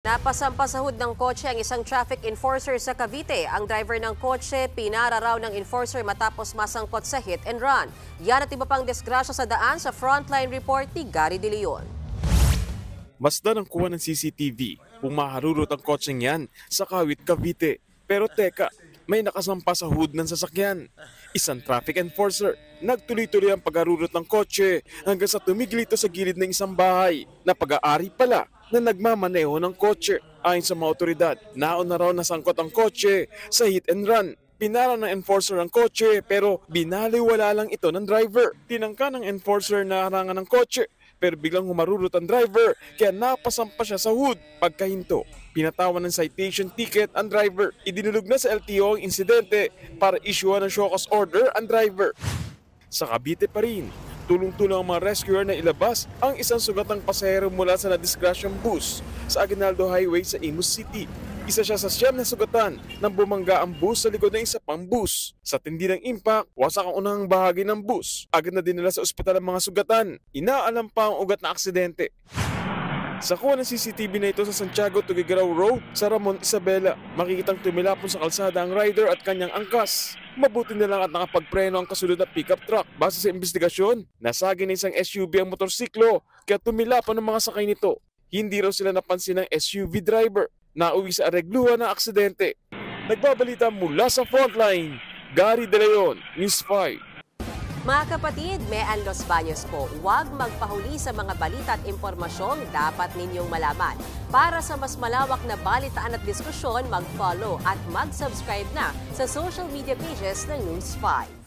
Napasampasahod ng kotse ang isang traffic enforcer sa Cavite. Ang driver ng kotse pinara raw ng enforcer matapos masangkot sa hit and run. Yan at iba pang disgrasya sa daan sa Frontline Report ni Gary De Leon. Masdan ang kuha ng CCTV kung maharurot ang kotseng yan sa Kawit, Cavite. Pero teka, may nakasampa sa hood ng sasakyan. Isang traffic enforcer. Nagtuloy-tuloy ang pagharurot ng kotse hanggang sa tumigil ito sa gilid ng isang bahay na pag-aari pala na nagmamaneho ng kotse. Ayon sa mga otoridad, naon na raw nasangkot ang kotse sa hit and run. Pinara ng enforcer ang kotse pero binaliwala lang ito ng driver. Tinangka ng enforcer na harangan ng kotse pero biglang humarurot ang driver kaya napasampa siya sa hood. Pagkahinto, pinatawan ng citation ticket ang driver. Idinulog na sa LTO ang insidente para isyuhan ng show cause order ang driver. Sa Cavite pa rin, tulong-tulong ang mga rescuer na ilabas ang isang sugatang pasahero mula sa nadisgrasyang bus sa Aguinaldo Highway sa Imus City. Isa siya sa siyam na sugatan nang bumangga ang bus sa likod ng isa pang bus. Sa tindi ng impact, wasak ang unang bahagi ng bus. Agad na dinala sa ospital ang mga sugatan. Inaalam pa ang ugat na aksidente. Sa kuha ng CCTV na ito sa Santiago Tugigaraw Road sa Ramon Isabela, makikitang tumilapon sa kalsada ang rider at kanyang angkas. Mabuti na lang at nakapagpreno ang kasunod na pickup truck. Base sa investigasyon, nasagi na isang SUV ang motorsiklo kaya tumilapon ang mga sakay nito. Hindi raw sila napansin ng SUV driver. Nauwi sa aregluhan ng aksidente. Nagbabalita mula sa Frontline, Gary De Leon, News 5. Mga kapatid, Mean Los Baños po, huwag magpahuli sa mga balita at impormasyong dapat ninyong malaman. Para sa mas malawak na balitaan at diskusyon, mag-follow at mag-subscribe na sa social media pages ng News 5.